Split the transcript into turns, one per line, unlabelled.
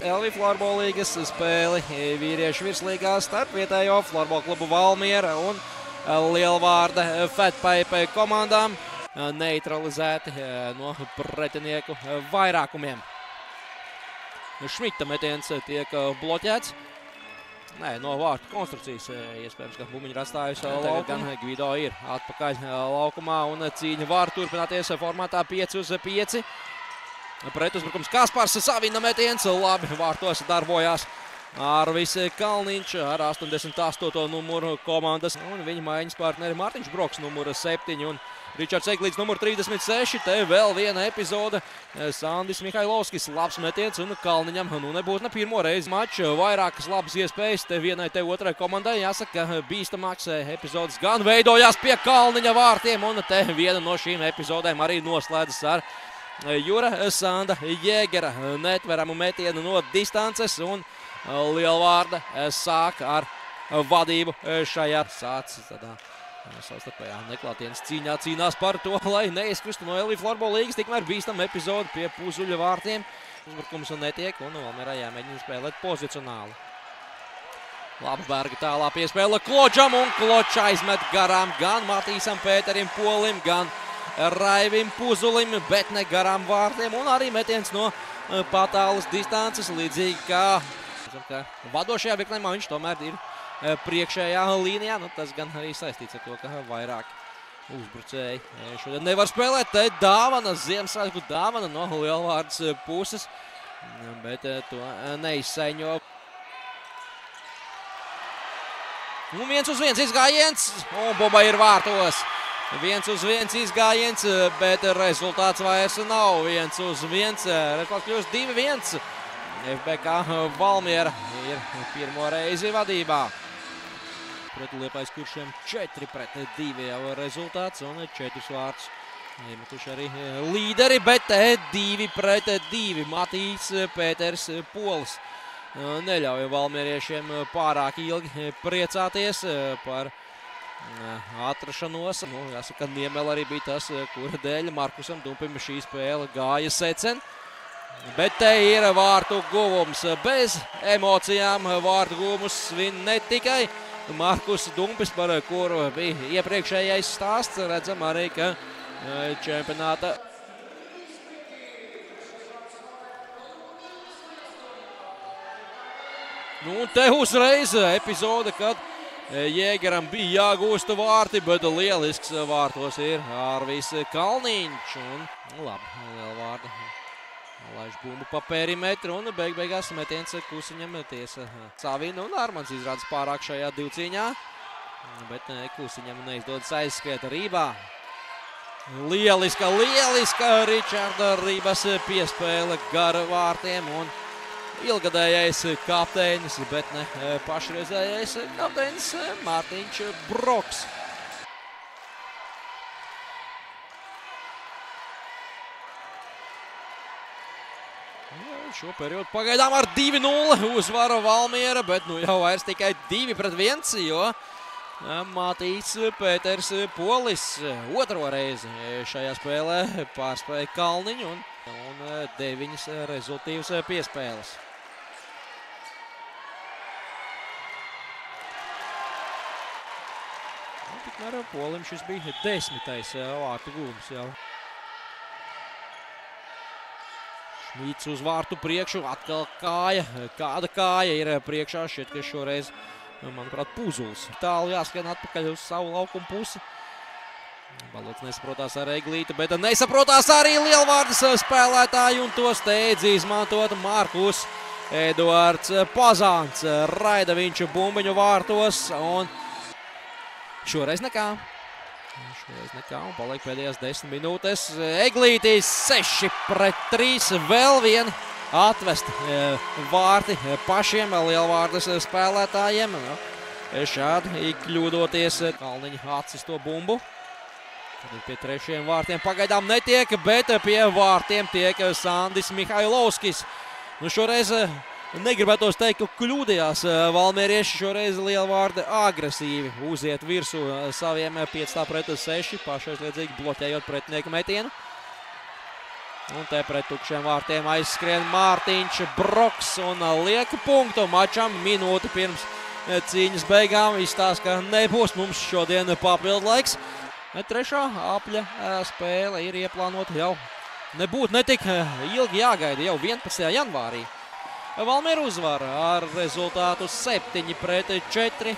LV Florbola līgas spēli vīriešu virslīgā starp vietējo Florbola klubu Valmiera un Lielvārda Fatpipe komandām neutralizēti no pretinieku vairākumiem. Šmita metiens tiek bloķēts. Nē, no vārtu konstrukcijas iespējams, ka bumbiņu ir atstājusi laukumu. Gan Gvido ir atpakaļ laukumā un cīņa var turpināties formātā 5-5. Pretuzbrukums Kaspars, Savina metiens, labi vārtos darbojās Arvis Kalniņš ar 88. numuru komandas. Un viņa maiņas partneri Mārtiņš Broks numura 7 un Ričards Eglīts numur 36. Te vēl viena epizode. Sandis Mihailovskis, labs metiens un Kalniņam nebūs ne pirmo reizi maču. Vairākas labas iespējas te vienai, te otrai komandai. Jāsaka, bīstamāks epizodes gan veidojās pie Kalniņa vārtiem un te viena no šīm epizodēm arī noslēdzas ar Jura Sanda Jēgera netveramu metienu no distances un Lielvārda sāk ar vadību šajā sācis tādā savstarpējā neklātienes cīņā cīnās par to, lai neizkristu no LV Florbola līgas. Tikmēr bīstama epizode pie Puzuļa vārtiem. Uzbrukums netiek un Valmierā jāmēģina spēlēt pozicionāli. Laba Berga tālā piespēle Kločam un Kločs aizmet garām gan Matīsam Pēterim Polim, gan Raivim Puzulim, bet ne garām vārtiem un arī metiens no patālas distances, līdzīgi kā vadošajā virknēmā viņš tomēr ir priekšējā līnijā. Tas gan arī saistīts ar to, ka vairāk uzbrucēji šodien nevar spēlēt. Te dāvana, Ziemassvētku dāvana no Lielvārdas puses, bet to neizsaiņo. Un 1-1 izgājiens un bumba ir vārtos. 1-1 izgājiens, bet rezultāts vairs nav 1-1. Rezultāts kļūst 2-1. FBK Valmiera ir pirmo reizi vadībā. Pret Liepājas Kuršiem 4-2 jau rezultāts un 4 vārtus iemetuši arī līderi, bet 2-2. Matīs Pēters Polis neļauj valmieriešiem pārāk ilgi priecāties par atrašanos. Jāsaka, Niemela arī bija tas, kura dēļ Markusam Dumpim šī spēle gāja secen. Bet te ir vārtu guvums. Bez emocijām vārtu guvumus svin ne tikai Markus Dumpis, par kuru bija iepriekšējais stāsts. Redzam arī, ka čempionāta te uzreiz epizode, kad Jēgeram bija jāgūsta vārti, bet lielisks vārtos ir Arvis Kalniņš. Un labi, Lielvārda laiž bumbu pa perimetru un beigās metiens Kusiņam tiesa Savina un Armans izrādas pārāk šajā divcīņā, bet Kusiņam neizdodas aizskriet Rībā. Lieliska Ričarda Rības piespēle gar vārtiem un ilgadējais kapteinis, bet ne pašreizējais kapteinis Mārtiņš Broks. Šo periodu pagaidām ar 2-0 uzvaru Valmiera, bet jau vairs tikai 2-1, jo Matīs Pēters Polis otro reizi šajā spēlē pārspēja Kalniņu un 9 rezultīvas piespēles. Tikmēr Polim šis bija 10. vārtu guvums jau. Šmīts uz vārtu priekšu, atkal kāja, kāda kāja ir priekšā, šķiet, ka šoreiz, manuprāt, Puzuls. Tālu jāskan atpakaļ uz savu laukumu pusi. Balots nesaprotās ar Eglīti, bet nesaprotās arī Lielvārdas spēlētāji un to steidz izmantot Markus Eduards Pazāns. Raida viņš bumbiņu vārtos un šoreiz nekā. Un paliek pēdējās 10 minūtes. Eglītis 6-3, vēl vien atvest vārti pašiem Lielvārdas spēlētājiem. Šādi kļūdoties Kalniņa acis to bumbu. Tad pie trešajiem vārtiem pagaidām netiek, bet pie vārtiem tiek Sandis Mihailovskis. Šoreiz negribētos teikt, ka kļūdījās valmierieši. Šoreiz Lielvārda agresīvi uziet virsū saviem 5-6, pašaizliedzīgi bloķējot pretinieku metienu. Un te pret tukšiem vārtiem aizskrien Mārtiņš Broks un liek punktu mačam minūti pirms cīņas beigām. Izstāsta, ka nebūs mums šodien papildu laiks. Trešā apļa spēle ir ieplānota jau nebūtu netik ilgi jāgaida jau 11. janvārī. Valmiera uzvara ar rezultātu 7-4.